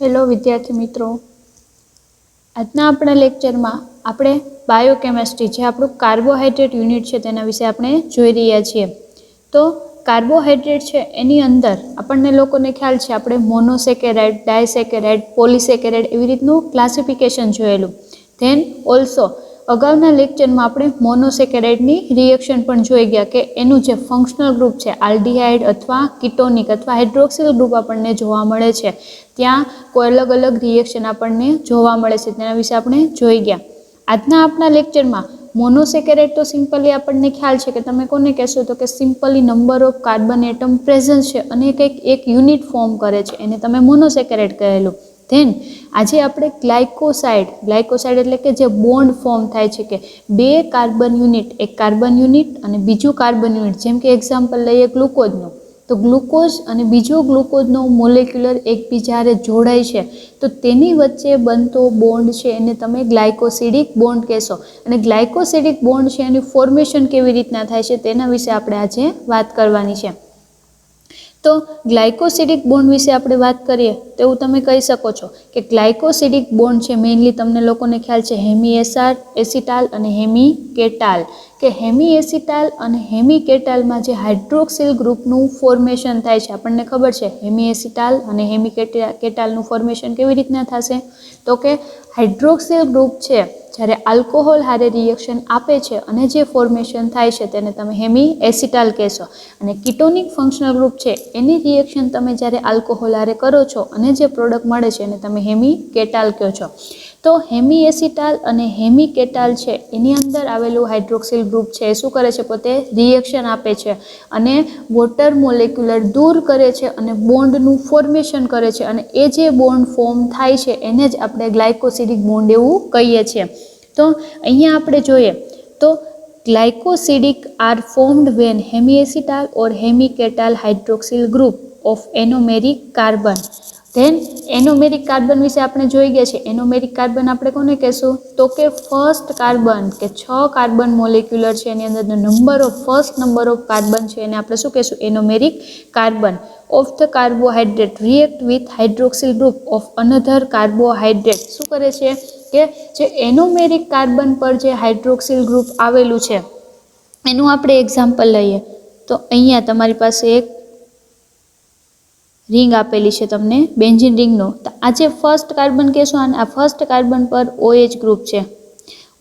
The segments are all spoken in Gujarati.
હેલો વિદ્યાર્થી મિત્રો, આજના આપણા લેક્ચરમાં આપણે બાયોકેમિસ્ટ્રી જે આપણું કાર્બોહાઈડ્રેટ યુનિટ છે તેના વિશે આપણે જોઈ રહ્યા છીએ. તો કાર્બોહાઈડ્રેટ છે એની અંદર આપણને લોકોને ખ્યાલ છે આપણે મોનોસેકેરાઇડ, ડાયસેકેરાઇડ, પોલીસેકેરાઇડ એવી રીતનું ક્લાસિફિકેશન જોયેલું. ધેન ઓલ્સો અગાઉના લેક્ચરમાં આપણે મોનોસેકેરાઇડની રિએક્શન પણ જોઈ ગયા કે એનું જે ફંક્શનલ ગ્રુપ છે આલ્ડીહાઇડ અથવા કીટોનિક અથવા હાઇડ્રોક્સિલ ગ્રુપ આપણને જોવા મળે છે. ત્યાં કોઈ અલગ અલગ રિએક્શન આપણને જોવા મળે છે તેના વિશે આપણે જોઈ ગયા. આજના આપણા લેક્ચરમાં મોનોસેકેરાઇડ તો સિમ્પલી આપણને ખ્યાલ છે કે તમે કોને કહેશો તો કે simply number of carbon atom present છે અને કંઈક એક યુનિટ ફોર્મ કરે છે એને તમે મોનોસેકેરાઇડ કહેલું. ધેન આજે આપણે ગ્લાયકોસાઇડ એટલે કે જે બોન્ડ ફોર્મ થાય છે કે બે કાર્બન યુનિટ, એક કાર્બન યુનિટ અને બીજું કાર્બન યુનિટ, જેમ કે એક્ઝામ્પલ લઈએ ગ્લુકોઝનું, તો ગ્લુકોઝ અને બીજો ગ્લુકોઝનો મોલેક્યુલર એકબીજારે જોડાય છે તો તેની વચ્ચે બનતો બોન્ડ છે એને તમે ગ્લાયકોસિડિક બોન્ડ કહેશો. અને ગ્લાયકોસિડિક બોન્ડ છે એની ફોર્મેશન કેવી રીતના થાય છે તેના વિશે આપણે આજે વાત કરવાની છે. તો ગ્લાયકોસિડિક બોન્ડ વિશે આપણે વાત કરીએ તો એવું તમે કહી શકો છો કે ગ્લાયકોસિડિક બોન્ડ છે મેઇનલી તમને લોકોને ખ્યાલ છે હેમી એસિટાલ અને હેમી કેટાલ, કે હેમી એસિટાલ અને હેમી કેટાલમાં જે હાઇડ્રોક્સિલ ગ્રુપનું ફોર્મેશન થાય છે. આપણને ખબર છે હેમી એસિટાલ અને હેમી કેટાલનું ફોર્મેશન કેવી રીતના થશે તો કે હાઇડ્રોક્સિલ ગ્રુપ છે જ્યારે આલ્કોહોલ હારે રિએક્શન આપે છે અને જે ફોર્મેશન થાય છે તેને તમે હેમી એસિટાલ કહેશો. અને કીટોનિક ફંક્શનલ ગ્રુપ છે એની રિએક્શન તમે જ્યારે આલ્કોહોલ હારે કરો છો અને જે પ્રોડક્ટ મળે છે એને તમે હેમી કેટાલ કહો છો. તો હેમી એસિટાલ અને હેમી કેટાલ છે એની અંદર આવેલું હાઇડ્રોક્સિલ ગ્રુપ છે એ શું કરે છે, પોતે રિએક્શન આપે છે અને વોટર મોલેક્યુલર દૂર કરે છે અને બોન્ડનું ફોર્મેશન કરે છે અને એ જે બોન્ડ ફોર્મ થાય છે એને જ આપણે ગ્લાયકોસિડિક બોન્ડ એવું કહીએ છીએ. તો અહીંયા આપણે જોઈએ તો glycosidic are formed when hemiacetal or hemiketal hydroxyl group of anomeric carbon. Then anomeric carbon વિશે આપણે જોઈ ગયા છે. એનોમેરિક કાર્બન આપણે કોને કહેશું તો કે ફર્સ્ટ કાર્બન, કે 6 કાર્બન મોલેક્યુલર છે એની અંદર ફર્સ્ટ નંબર ઓફ કાર્બન છે એને આપણે શું કહેશું, anomeric carbon. Of the carbohydrate react with hydroxyl group of another carbohydrate. શું કરે છે કે જે એનોમેરિક કાર્બન પર જે હાઇડ્રોક્સિલ ગ્રુપ આવેલું છે એનું આપણે એક્ઝામ્પલ લઈએ તો અહીંયા તમારી પાસે એક રિંગ આપેલી છે તમને બેન્ઝીન રિંગનો. તો આ જે ફર્સ્ટ કાર્બન કહેશું અને આ ફર્સ્ટ કાર્બન પર OH ગ્રુપ છે.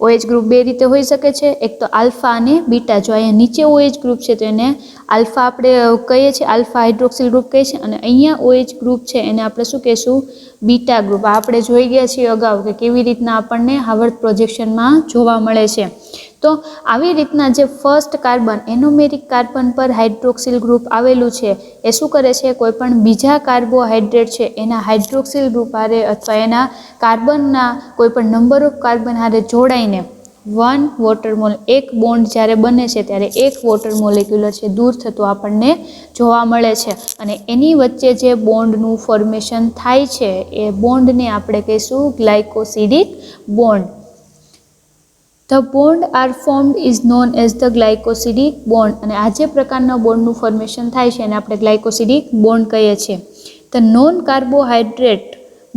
OH ગ્રુપ બે રીતે હોઈ શકે છે, એક તો આલ્ફા અને બીટા. જો અહીંયા નીચે OH ગ્રુપ છે તો એને આલ્ફા આપણે કહીએ છીએ, આલ્ફા હાઇડ્રોક્સિલ ગ્રુપ કહીએ છીએ, અને અહીંયા OH ગ્રુપ છે એને આપણે શું કહેશું, બીટા ગ્રુપ. આ આપણે જોઈ ગયા છીએ અગાઉ કે કેવી રીતના આપણને હાર્વર્ડ પ્રોજેક્શનમાં જોવા મળે છે. તો આવી રીતના જે ફર્સ્ટ કાર્બન એનોમેરિક કાર્બન પર હાઇડ્રોક્સિલ ગ્રુપ આવેલું છે એ શું કરે છે, કોઈ પણ બીજા કાર્બોહાઈડ્રેટ છે એના હાઇડ્રોક્સિલ ગ્રુપ હારે અથવા એના કાર્બનના કોઈ પણ નંબર ઓફ કાર્બન હારે જોડાઈને એક બોન્ડ જ્યારે બને છે ત્યારે એક વોટર મોલેક્યુલર છે દૂર થતું આપણને જોવા મળે છે અને એની વચ્ચે જે બોન્ડનું ફોર્મેશન થાય છે એ બોન્ડને આપણે કહીશું glycosidic bond. The bond are formed is known as the glycosidic bond. અને આ જે પ્રકારના બોન્ડનું ફોર્મેશન થાય છે એને આપણે ગ્લાયકોસિડિક બોન્ડ કહીએ છીએ. The non carbohydrate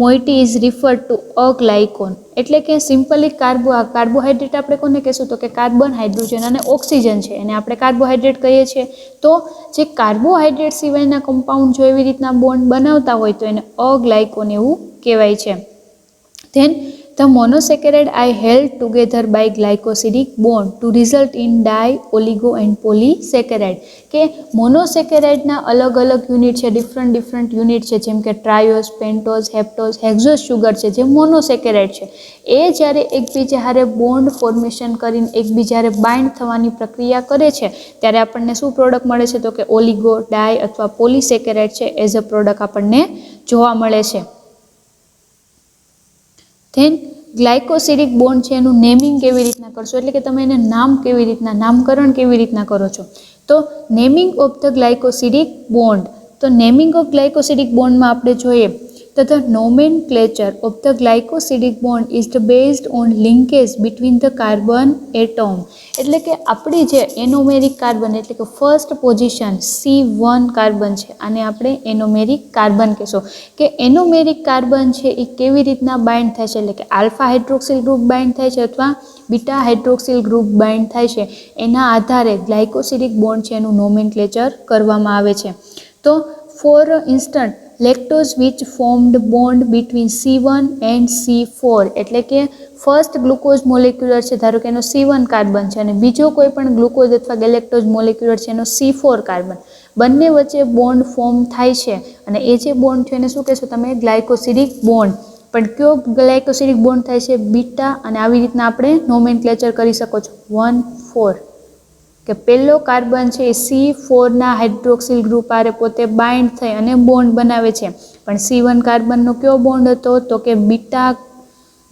moiety is referred to aglycone. એટલે કે સિમ્પલી કાર્બોહાઈડ્રેટ આપણે કોને કહેશું તો કે કાર્બન, હાઇડ્રોજન અને ઓક્સિજન છે એને આપણે કાર્બોહાઈડ્રેટ કહીએ છીએ. તો જે કાર્બોહાઈડ્રેટ સિવાયના કમ્પાઉન્ડ જો એવી રીતના બોન્ડ બનાવતા હોય તો એને અગ્લાયકોન એવું કહેવાય છે. Then the monosaccharide are held together by glycosidic bond to result in di, oligo and polysaccharide. કે મોનોસેકેરાઇડના અલગ અલગ યુનિટ છે, ડિફરન્ટ યુનિટ છે, જેમ કે ટ્રાયોઝ, પેન્ટોઝ, હેપ્ટોઝ, હેક્ઝોઝ શુગર છે જે મોનોસેકેરાઇડ છે. એ જ્યારે એકબીજા હારે બોન્ડ ફોર્મેશન કરીને એકબીજારે બાઇન્ડ થવાની પ્રક્રિયા કરે છે ત્યારે આપણને શું પ્રોડક્ટ મળે છે તો કે ઓલિગો, ડાય અથવા પોલીસેકેરાઇડ છે એઝ અ પ્રોડક્ટ આપણને જોવા મળે છે. ધેન ગ્લાયકોસિડિક બોન્ડ છે એનું નેમિંગ કેવી રીતના કરશો, એટલે કે તમે એને નામકરણ કેવી રીતના કરો છો. તો naming of the glycosidic bond. તો નેમિંગ ઓફ ગ્લાયકોસિડિક બોન્ડમાં આપણે જોઈએ તો the nomenclature of the glycosidic bond is based on linkage between the carbon atom. એટલે કે આપણી જે એનોમેરિક કાર્બન એટલે કે ફર્સ્ટ પોઝિશન C1 કાર્બન છે, આને આપણે એનોમેરિક કાર્બન કહેશો. કે એનોમેરિક કાર્બન છે એ કેવી રીતના બાઇન્ડ થાય છે, એટલે કે આલ્ફા હાઇડ્રોક્સિલ ગ્રુપ બાઇન્ડ થાય છે અથવા બીટા હાઇડ્રોક્સિલ ગ્રુપ બાઇન્ડ થાય છે, એના આધારે ગ્લાયકોસિડિક બોન્ડ છે એનું નોમેનક્લેચર કરવામાં આવે છે. તો for instant lactose which formed bond between C1 and C4 એટલે કે ફર્સ્ટ ગ્લુકોઝ મોલેક્યુલર છે, ધારો કે એનો C1 કાર્બન છે અને બીજો કોઈ પણ ગ્લુકોઝ અથવા ગેલેક્ટોઝ મોલેક્યુલર છે એનો C4 કાર્બન, બંને વચ્ચે બોન્ડ ફોર્મ થાય છે અને એ જે બોન્ડ છે એને શું કહેશો તમે? ગ્લાયકોસિડિક બોન્ડ. પણ કયો ગ્લાયકોસિડિક બોન્ડ થાય છે? બીટા. અને આવી રીતના આપણે નોમેનક્લેચર કરી શકો છો 1,4 કે પહેલો કાર્બન છે એ C4ના હાઇડ્રોક્સિલ ગ્રુપ આરે પોતે બાઇન્ડ થઈ અને બોન્ડ બનાવે છે. પણ C1 કાર્બનનો કયો બોન્ડ હતો? તો કે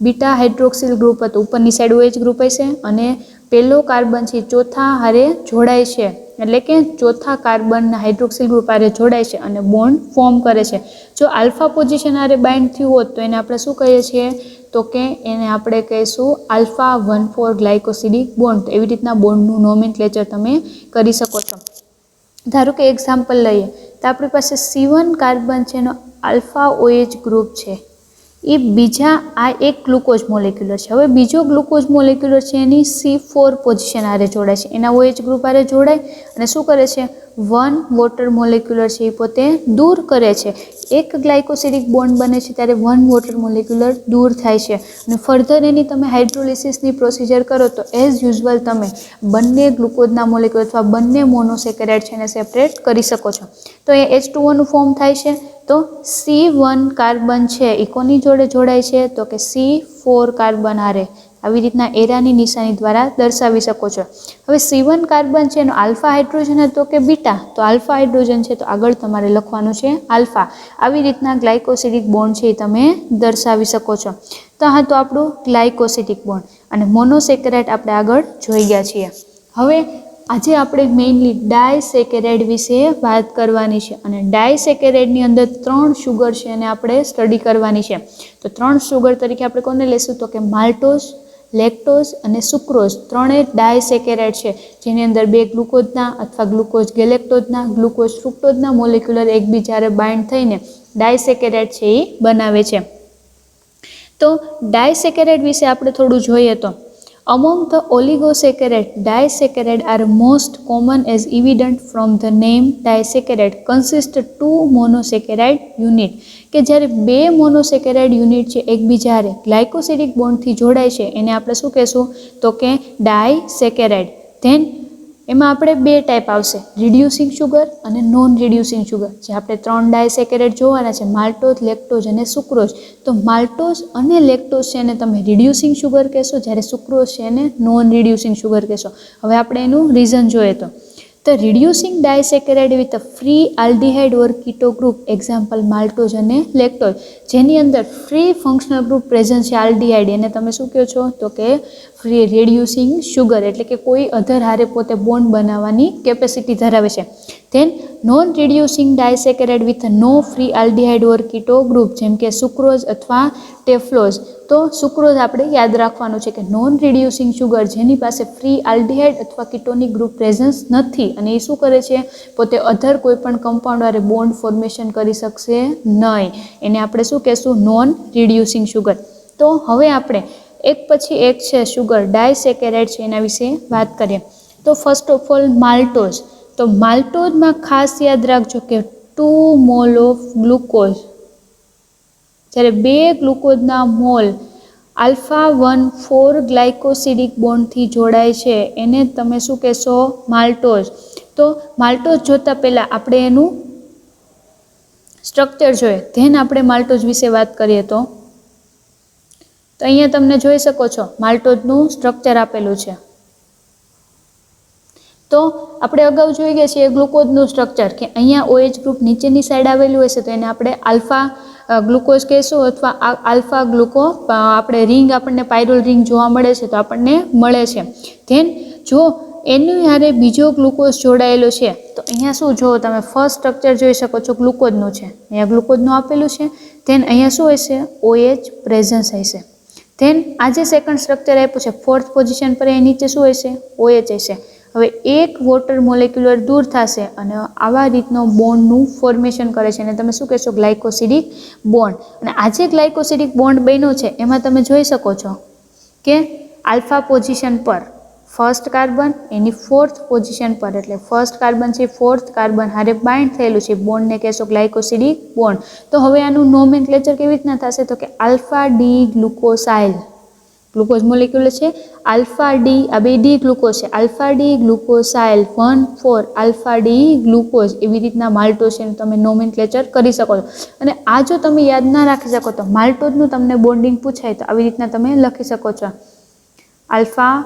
બીટા હાઇડ્રોક્સિલ ગ્રુપ હતો, ઉપરની સાઈડ OH ગ્રુપ હશે અને પહેલો કાર્બન છે ચોથા હારે જોડાય છે, એટલે કે ચોથા કાર્બનના હાઇડ્રોક્સિલ ગ્રુપ આરે જોડાય છે અને બોન્ડ ફોર્મ કરે છે. જો આલ્ફા પોઝિશન આરે બાઇન્ડ થયું હોત તો એને આપણે શું કહીએ છીએ? તો કે એને આપણે કહીશું આલ્ફા 1,4 ગ્લાયકોસિડિક બોન્ડ. તો એવી રીતના બોન્ડનું નોમેનક્લેચર તમે કરી શકો છો. ધારો કે એક્ઝામ્પલ લઈએ તો આપણી પાસે C1 કાર્બન છે એનો આલ્ફા OH ગ્રુપ છે, એ બીજા આ એક ગ્લુકોઝ મોલેક્યુલર છે. હવે બીજો ગ્લુકોઝ મોલેક્યુલર છે એની C4 પોઝિશન આરે જોડાય છે, એના OH ગ્રુપ આરે જોડાય અને શું કરે છે? 1 વોટર મોલેક્યુલર છે એ પોતે દૂર કરે છે. એક ગ્લાયકોસિડિક બોન્ડ બને છે ત્યારે 1 વોટર મોલેક્યુલર દૂર થાય છે અને ફર્ધર એની તમે હાઇડ્રોલિસિસની પ્રોસિજર કરો તો એઝ યુઝ્યુઅલ તમે બંને ગ્લુકોઝના મોલેક્યુલ અથવા બંને મોનોસેકેરાઇડ છે એને સેપરેટ કરી શકો છો. તો એ H2O નું ફોર્મ થાય છે. તો C1 કાર્બન છે એ કોની જોડે જોડાય છે? તો કે C4 કાર્બન આરે. આવી રીતના એરાની નિશાની દ્વારા દર્શાવી શકો છો. હવે C1 કાર્બન છે એનો આલ્ફા હાઇડ્રોજન હતો કે બીટા? તો આલ્ફા હાઇડ્રોજન છે તો આગળ તમારે લખવાનું છે આલ્ફા. આવી રીતના ગ્લાયકોસિડિક બોન્ડ છે એ તમે દર્શાવી શકો છો. તો હા, તો આપણું ગ્લાયકોસિડિક બોન્ડ અને મોનોસેકેરાઇડ આપણે આગળ જોઈ ગયા છીએ. હવે આજે આપણે મેઇનલી ડાયસેકેરાઇડ વિશે વાત કરવાની છે અને ડાયસેકેરાઇડની અંદર 3 શુગર છે અને આપણે સ્ટડી કરવાની છે. તો 3 શુગર તરીકે આપણે કોને લેશું? તો કે માલ્ટોઝ, લેક્ટોઝ અને સુક્રોઝ. ત્રણેય ડાયસેકેરાઇડ છે જેની અંદર 2 ગ્લુકોઝના અથવા ગ્લુકોઝ ગેલેક્ટોઝના, ગ્લુકોઝ ફ્રુક્ટોઝના મોલેક્યુલર એકબીજારે બાઇન્ડ થઈને ડાયસેકેરાઇડ છે એ બનાવે છે. તો ડાયસેકેરાઇડ વિશે આપણે થોડું જોઈએ તો among the oligosaccharide, disaccharide are most common as evident from the name disaccharide consist 2 monosaccharide unit. કે જ્યારે 2 મોનોસેકેરાઇડ યુનિટ છે એકબીજારે ગ્લાયકોસિડિક બોન્ડથી જોડાય છે એને આપણે શું કહેશું? તો કે ડાયસેકેરાઇડ. ધેન એમાં આપણે 2 ટાઈપ આવશે, રિડ્યુસિંગ શુગર અને નોન રિડ્યુસિંગ શુગર. જે આપણે 3 ડાયસેકેરાઇડ જોવાના છે, માલ્ટોઝ, લેક્ટોઝ અને સુક્રોઝ. તો માલ્ટોઝ અને લેક્ટોઝ છે એને તમે રિડ્યુસિંગ શુગર કહેશો, જ્યારે સુક્રોઝ છે એને નોન રિડ્યુસિંગ શુગર કહેશો. હવે આપણે એનું રીઝન જોઈએ તો the reducing disaccharide with a free aldehyde or keto group, example maltose અને lactose, જેની અંદર ફ્રી ફંક્શનલ ગ્રુપ પ્રેઝન્ટ છે આલ્ડીહાઇડ, એને તમે શું કહો છો? તો કે ફ્રી રિડ્યુસિંગ શુગર, એટલે કે કોઈ અધર હારે પોતે બોન્ડ બનાવવાની કેપેસિટી ધરાવે છે. Then non reducing disaccharide with no free aldehyde or keto group, જેમ કે સુક્રોઝ અથવા ટેફ્લોઝ. તો સુક્રોઝ આપણે યાદ રાખવાનું છે કે નોન રિડ્યુસિંગ શુગર જેની પાસે ફ્રી આલ્ડીહાઇડ અથવા કીટોનિક ગ્રુપ પ્રેઝન્સ નથી અને એ શું કરે છે? પોતે અધર કોઈ પણ કમ્પાઉન્ડ વાળે બોન્ડ ફોર્મેશન કરી શકશે નહીં, એને આપણે શું કહેશું? Non reducing sugar. તો હવે આપણે એક પછી એક છે શુગર ડાયસેકેરાઇડ છે એના વિશે વાત કરીએ. તો ફર્સ્ટ ઓફ ઓલ માલ્ટોઝ. તો માલ્ટોઝમાં ખાસ યાદ રાખજો કે 2 મોલ ઓફ ગ્લુકોઝ, જ્યારે 2 ગ્લુકોઝના મોલ આલ્ફા 1,4 ગ્લાયકોસિડિક બોન્ડથી જોડાય છે એને તમે શું કહેશો? માલ્ટોઝ. તો માલ્ટોઝ જોતાં પહેલાં આપણે એનું સ્ટ્રક્ચર જોઈએ, ધેન આપણે માલ્ટોઝ વિશે વાત કરીએ. તો અહીંયા તમને જોઈ શકો છો માલ્ટોઝનું સ્ટ્રક્ચર આપેલું છે. તો આપણે અગાઉ જોઈ ગયા છીએ ગ્લુકોઝનું સ્ટ્રક્ચર કે અહીંયા OH ગ્રુપ નીચેની સાઈડ આવેલું હશે તો એને આપણે આલ્ફા ગ્લુકોઝ કહેશું અથવા આલ્ફા ગ્લુકો આપણે રિંગ આપણને પાયરોલ રિંગ જોવા મળે છે તો આપણને મળે છે. ધેન જો એની હારે બીજો ગ્લુકોઝ જોડાયેલો છે. તો અહીંયા શું જુઓ તમે ફર્સ્ટ સ્ટ્રક્ચર જોઈ શકો છો, ગ્લુકોઝનું છે. અહીંયા ગ્લુકોઝનું આપેલું છે. ધેન અહીંયા શું હશે? OH પ્રેઝન્સ હશે. ધેન આ જે સેકન્ડ સ્ટ્રક્ચર આપ્યું છે ફોર્થ પોઝિશન પર, એ નીચે શું હશે? OH હશે. હવે એક વોટર મોલેક્યુલર દૂર થશે અને આવા રીતનો બોન્ડનું ફોર્મેશન કરે છે, અને તમે શું કહેશો? ગ્લાયકોસિડિક બોન્ડ. અને આ જે ગ્લાયકોસિડિક બોન્ડ બન્યો છે એમાં તમે જોઈ શકો છો કે આલ્ફા પોઝિશન પર ફર્સ્ટ કાર્બન એની ફોર્થ પોઝિશન પર, એટલે ફર્સ્ટ કાર્બન છે ફોર્થ કાર્બન હારે બાઇન્ડ થયેલું છે, બોન્ડને કહેશો ગ્લાયકોસિડિક બોન્ડ. તો હવે આનું નોમેનક્લેચર કેવી રીતના થશે? તો કે alpha D glucosyl. Glucose molecule છે આલ્ફા ડી, આ બે ડી ગ્લુકોઝ છે, alpha D glucosyl 1,4 alpha D glucose. એવી રીતના માલ્ટોઝનું તમે નોમેનક્લેચર કરી શકો છો. અને આ જો તમે યાદ ના રાખી શકો તો માલ્ટોઝનું તમને બોન્ડિંગ પૂછાય તો આવી રીતના તમે લખી શકો છો, આલ્ફા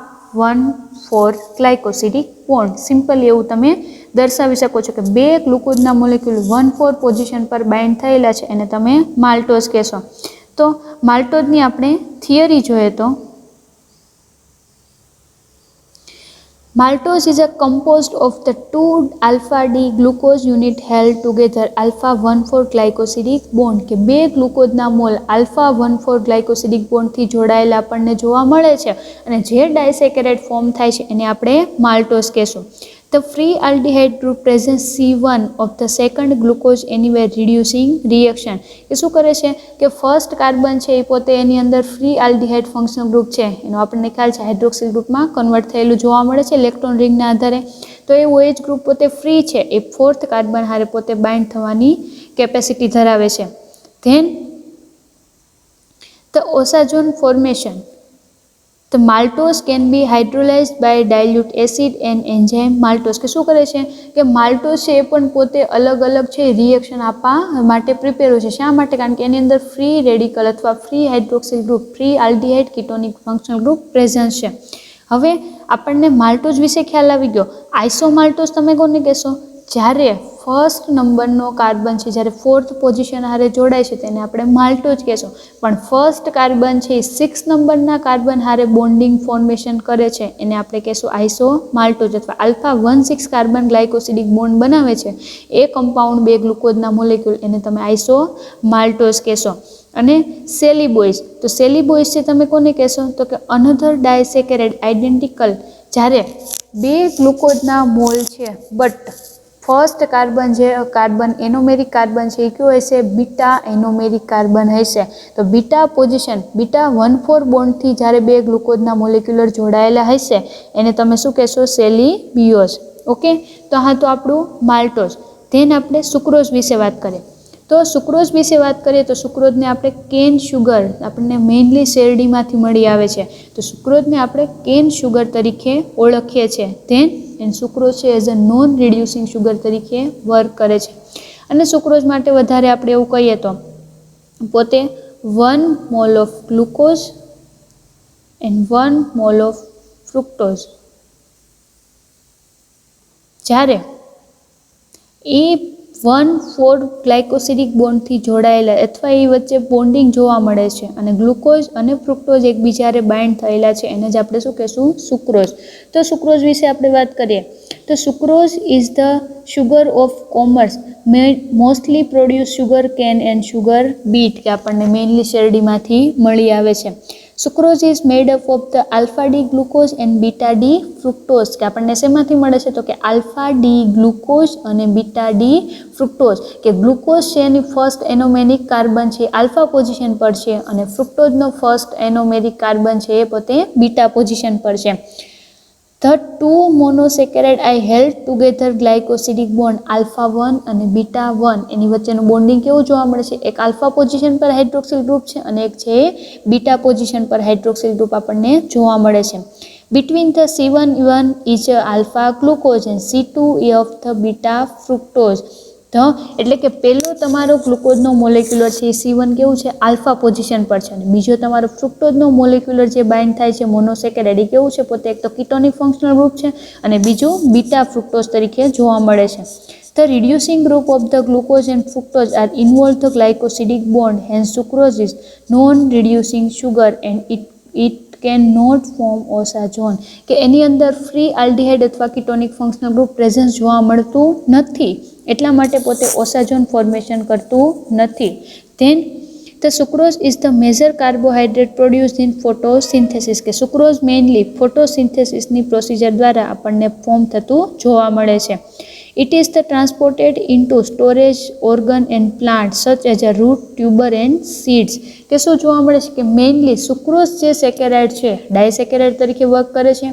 1,4 ગ્લાયકોસિડિક બોન્ડ. સિમ્પલી એવું તમે દર્શાવી શકો છો કે બે ગ્લુકોઝના મોલેક્યુલ 1,4 પોઝિશન પર બાઇન્ડ થયેલા છે એને તમે માલ્ટોઝ કહેશો. તો માલ્ટોઝની આપણે થિયરી જોઈએ તો maltose is a composed of the two alpha D glucose unit held together alpha 1,4 glycosidic bond. કે બે ગ્લુકોઝના મોલ આલ્ફા 1,4 ગ્લાયકોસિડિક બોન્ડથી જોડાયેલા આપણને જોવા મળે છે અને જે ડાયસેકેરાઇડ ફોર્મ થાય છે એને આપણે માલ્ટોઝ કહેશું. The free aldehyde group presents C1 of the second glucose anywhere reducing reaction. એ શું કરે છે કે ફર્સ્ટ કાર્બન છે એ પોતે એની અંદર ફ્રી આલ્ડીહાઇડ ફંક્શનલ ગ્રુપ છે એનો આપણને ખ્યાલ છે હાઇડ્રોક્સિલ ગ્રુપમાં કન્વર્ટ થયેલું જોવા મળે છે ઇલેક્ટ્રોન રિંગના આધારે. તો એ OH ગ્રુપ પોતે ફ્રી છે, એ ફોર્થ કાર્બન હારે પોતે બાઇન્ડ થવાની કેપેસિટી ધરાવે છે. Then the osazone formation. The maltose can be hydrolyzed by dilute acid and enzyme maltose. કે શું કરે છે કે માલ્ટોઝ છે એ પણ પોતે અલગ અલગ છે રિએક્શન આપવા માટે પ્રિપેર હોય છે. શા માટે? કારણ કે એની અંદર ફ્રી રેડિકલ અથવા free hydroxyl group, free aldehyde ketonic functional group present છે. હવે આપણને માલ્ટોઝ વિશે ખ્યાલ આવી ગયો. આઇસોમાલ્ટોઝ તમે કોને કહેશો? જ્યારે ફર્સ્ટ નંબરનો કાર્બન છે જ્યારે ફોર્થ પોઝિશન હારે જોડાય છે તેને આપણે માલ્ટોઝ કહેશું. પણ ફર્સ્ટ કાર્બન છે એ 6 નંબરના કાર્બન હારે બોન્ડિંગ ફોર્મેશન કરે છે એને આપણે કહેશું આઇસોમાલ્ટોઝ. અથવા આલ્ફા 1,6 કાર્બન ગ્લાયકોસિડિક બોન્ડ બનાવે છે એ કમ્પાઉન્ડ બે ગ્લુકોઝના મોલેક્યુલ એને તમે આઇસોમાલ્ટોઝ કહેશો. અને સેલિબોઇસ, તો સેલિબોઇસ છે તમે કોને કહેશો? તો કે અનધર ડાયસેકેરાઇડ આઇડેન્ટિકલ. જ્યારે બે ગ્લુકોઝના મોલ છે બટ ફર્સ્ટ કાર્બન જે કાર્બન એનોમેરિક કાર્બન છે એ કયો હશે? બીટા એનોમેરિક કાર્બન હશે. તો બીટા પોઝિશન, બીટા 1,4 બોન્ડથી જ્યારે બે ગ્લુકોઝના મોલેક્યુલર જોડાયેલા હશે એને તમે શું કહેશો? સેલિબિયોઝ. ઓકે, તો હા તો આપણું માલ્ટોઝ. ધેન આપણે સુક્રોઝ વિશે વાત કરીએ. તો સુક્રોઝ વિશે વાત કરીએ તો સુક્રોઝને આપણે કેન શુગર, આપણને મેઇનલી શેરડીમાંથી મળી આવે છે, તો સુક્રોઝને આપણે કેન શુગર તરીકે ઓળખીએ છીએ. ધેન એન્ડ સુક્રોઝ છે as a non reducing sugar તરીકે વર્ક કરે છે. અને સુક્રોઝ માટે વધારે આપણે એવું કહીએ તો પોતે 1 mall of glucose and 1 mall of fructose. જ્યારે એ 1,4 ગ્લાયકોસિડિક બોન્ડથી જોડાયેલા અથવા એ વચ્ચે બોન્ડિંગ જોવા મળે છે અને ગ્લુકોઝ અને ફ્રુક્ટોઝ એકબીજારે બાઇન્ડ થયેલા છે એને જ આપણે શું કહેશું? સુક્રોઝ. તો સુક્રોઝ વિશે આપણે વાત કરીએ તો sucrose is the sugar of commerce, mostly produce sugar can and sugar bit, કે આપણને મેઇનલી શેરડીમાંથી મળી આવે છે. Sucrose is made up of the alpha D glucose and beta D fructose, કે આપણને શેમાંથી મળે છે? તો કે આલ્ફા ડી ગ્લુકોઝ અને બીટા ડી ફ્રુક્ટોઝ. કે ગ્લુકોઝ છે એની ફર્સ્ટ એનોમેરિક કાર્બન છે આલ્ફા પોઝિશન પર છે અને ફ્રુક્ટોઝનો ફર્સ્ટ એનોમેરિક કાર્બન છે એ પોતે બીટા પોઝિશન પર છે. The two monosaccharide I held together glycosidic bond alpha 1 અને બીટા 1 એની વચ્ચેનું બોન્ડિંગ કેવું જોવા મળે છે? એક આલ્ફા પોઝિશન પર હાઇડ્રોક્સિલ ગ્રુપ છે અને એક છે બીટા પોઝિશન પર હાઇડ્રોક્સિલ ગ્રુપ આપણને જોવા મળે છે. Between the C1 is alpha glucose and C2 of the beta fructose. એટલે કે પહેલો તમારો ગ્લુકોઝનો મોલેક્યુલર છે એ C1 કેવું છે? આલ્ફા પોઝિશન પર છે અને બીજો તમારો ફ્રુક્ટોઝનો મોલેક્યુલર જે બાઇન્ડ થાય છે મોનોસેકેરાઇડ એ કેવું છે? પોતે એક તો કિટોનિક ફંક્શનલ ગ્રુપ છે અને બીજું બીટા ફ્રુક્ટોઝ તરીકે જોવા મળે છે. The reducing group of the glucose and fructose are involved the glycosidic bond, hence sucrose is non-reducing sugar and it can not form osazone, કે એની અંદર ફ્રી આલ્ડિહાઇડ અથવા કીટોનિક ફંક્શનલ ગ્રુપ પ્રેઝન્સ જોવા મળતું નથી, એટલા માટે પોતે ઓસાઝોન ફોર્મેશન કરતું નથી. Then the sucrose is the major carbohydrate produced in photosynthesis, કે સુક્રોઝ મેઇનલી ફોટોસિન્થેસિસની પ્રોસિજર દ્વારા આપણને ફોર્મ થતું જોવા મળે છે. It is the transported into storage organ and plants such as a root, tuber and seeds. કે શું જોવા મળે છે કે મેઇનલી સુક્રોઝ જે સેકેરાઇડ છે ડાયસેકેરાઇડ તરીકે વર્ક કરે છે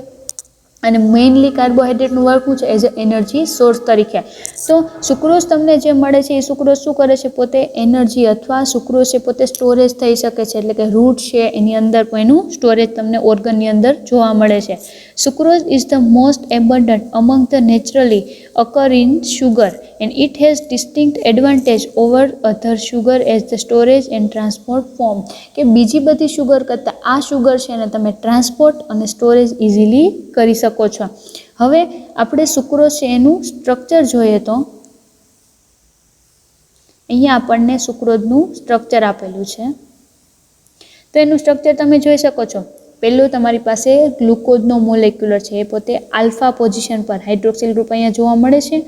અને મેઇનલી કાર્બોહાઈડ્રેટનું વર્ક શું છે એઝ અ એનર્જી સોર્સ તરીકે. તો સુક્રોઝ તમને જે મળે છે એ સુક્રોઝ શું કરે છે, પોતે એનર્જી અથવા સુક્રોઝ છે પોતે સ્ટોરેજ થઈ શકે છે, એટલે કે રૂટ છે એની અંદર પણ એનું સ્ટોરેજ તમને ઓર્ગનની અંદર જોવા મળે છે. Sucrose is the most abundant among the naturally occurring sugar and it has distinct advantage over other sugar as the storage and transport form. કે બીજી બધી શુગર કરતાં આ શુગર છે એને તમે ટ્રાન્સપોર્ટ અને સ્ટોરેજ ઇઝીલી કરી શકો છો. હવે આપણે સુક્રોઝ છે એનું સ્ટ્રક્ચર જોઈએ તો અહીંયા આપણને સુક્રોઝનું સ્ટ્રક્ચર આપેલું છે. તો એનું સ્ટ્રક્ચર તમે જોઈ શકો છો. પહેલું તમારી પાસે ગ્લુકોઝનો મોલેક્યુલર છે, એ પોતે આલ્ફા પોઝિશન પર હાઇડ્રોક્સિલ ગ્રુપ અહીંયા જોવા મળે છે.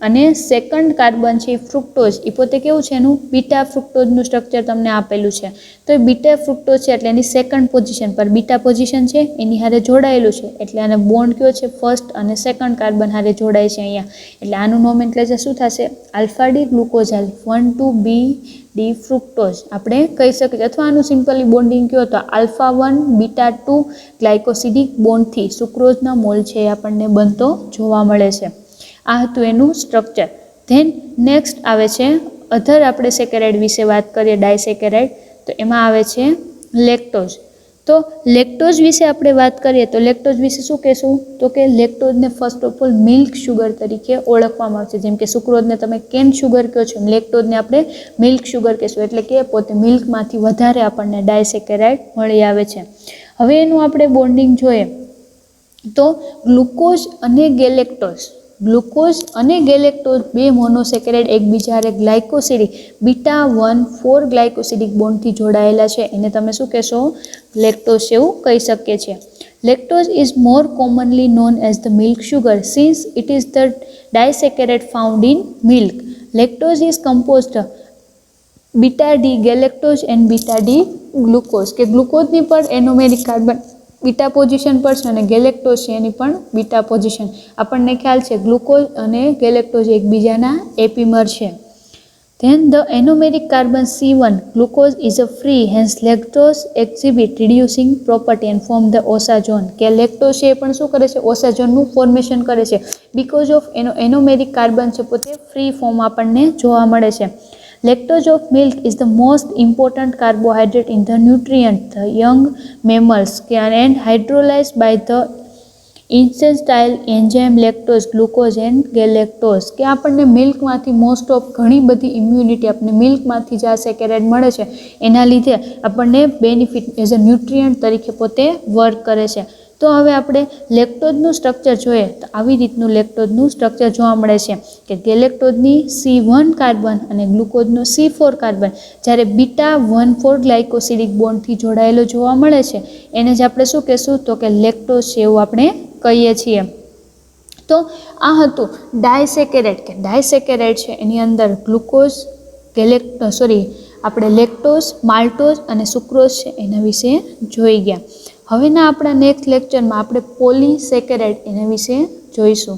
અને સેકન્ડ કાર્બન છે ફ્રુક્ટોઝ, એ પોતે કેવું છે એનું બીટા ફ્રુક્ટોઝનું સ્ટ્રક્ચર તમને આપેલું છે. તો એ બીટા ફ્રુક્ટોઝ છે એટલે એની સેકન્ડ પોઝિશન પર બીટા પોઝિશન છે એની હારે જોડાયેલું છે, એટલે આને બોન્ડ કયો છે ફર્સ્ટ અને સેકન્ડ કાર્બન હારે જોડાય છે અહીંયા. એટલે આનું નોમેનક્લેચર શું થશે, આલ્ફા ડી ગ્લુકોઝાઇલ 1,2 ડી ફ્રુક્ટોઝ આપણે કહી શકીએ, અથવા આનું સિમ્પલી બોન્ડિંગ કયો તો આલ્ફા 1 બીટા 2 ગ્લાયકોસિડિક બોન્ડથી સુક્રોઝના મોલ છે એ આપણને બનતો જોવા મળે છે. આ હતું એનું સ્ટ્રક્ચર. ધેન નેક્સ્ટ આવે છે અધર આપણે સેકેરાઇડ વિશે વાત કરીએ ડાયસેકેરાઇડ, તો એમાં આવે છે લેક્ટોઝ. તો લેક્ટોઝ વિશે આપણે વાત કરીએ તો લેક્ટોઝ વિશે શું કહેશું, તો કે લેક્ટોઝને first of all milk sugar તરીકે ઓળખવામાં આવે છે. જેમ કે સુક્રોઝને તમે કેન શુગર કહો છો, લેક્ટોઝને આપણે મિલ્ક શુગર કહેશું, એટલે કે પોતે મિલ્કમાંથી વધારે આપણને ડાયસેકેરાઇડ મળી આવે છે. હવે એનું આપણે બોન્ડિંગ જોઈએ તો ગ્લુકોઝ અને ગેલેક્ટોઝ, ગ્લુકોઝ અને ગેલેક્ટોઝ બે મોનોસેકેરાઇડ એકબીજા હારે ગ્લાયકોસિડિક બીટા 1,4 ગ્લાયકોસિડિક બોન્ડથી જોડાયેલા છે, એને તમે શું કહેશો, લેક્ટોઝ એવું કહી શકીએ છીએ. Lactose is more commonly known as the milk sugar since it is the disaccharide found in milk. Lactose is composed beta D galactose and beta D glucose, કે ગ્લુકોઝની પણ એનોમેરિક કાર્બન બીટા પોઝિશન પર છે અને ગેલેક્ટોઝ છે એની પણ બીટા પોઝિશન. આપણને ખ્યાલ છે ગ્લુકોઝ અને ગેલેક્ટોઝ એકબીજાના એપીમર છે. Then the anomeric carbon C1 glucose is a free, hence lactose exhibit reducing property and form the osazone, કે લેક્ટોઝ છે એ પણ શું કરે છે, ઓસાઝોનનું ફોર્મેશન કરે છે. બિકોઝ ઓફ એનોમેરિક કાર્બન છે પોતે ફ્રી ફોર્મ આપણને જોવા મળે છે. Lactose of milk is the most important carbohydrate in the nutrient, the young mammals, and hydrolyzed by the intestinal enzyme lactose, glucose and galactose. કે આપણને મિલ્કમાંથી મોસ્ટ ઓફ ઘણી બધી ઇમ્યુનિટી આપણને મિલ્કમાંથી જે આ સેકેરાઇડ મળે છે એના લીધે આપણને બેનિફિટ એઝ અ ન્યુટ્રિયન્ટ તરીકે પોતે વર્ક કરે છે. તો હવે આપણે લેક્ટોઝનું સ્ટ્રક્ચર જોઈએ તો આવી રીતનું લેક્ટોઝનું સ્ટ્રક્ચર જોવા મળે છે કે ગેલેક્ટોઝની C1 કાર્બન અને ગ્લુકોઝનો C4 કાર્બન જ્યારે બીટા 1,4 ગ્લાયકોસિડિક બોન્ડથી જોડાયેલો જોવા મળે છે એને જ આપણે શું કહેશું, તો કે લેક્ટોઝ છે એવું આપણે કહીએ છીએ. તો આ હતું ડાયસેકેરાઇડ, કે ડાયસેકેરાઇડ છે એની અંદર ગ્લુકોઝ આપણે લેક્ટોઝ, માલ્ટોઝ અને સુક્રોઝ છે એના વિશે જોઈ ગયા. હવેના આપણા નેક્સ્ટ લેક્ચરમાં આપણે પોલીસેકેરાઇડ એના વિશે જોઈશું.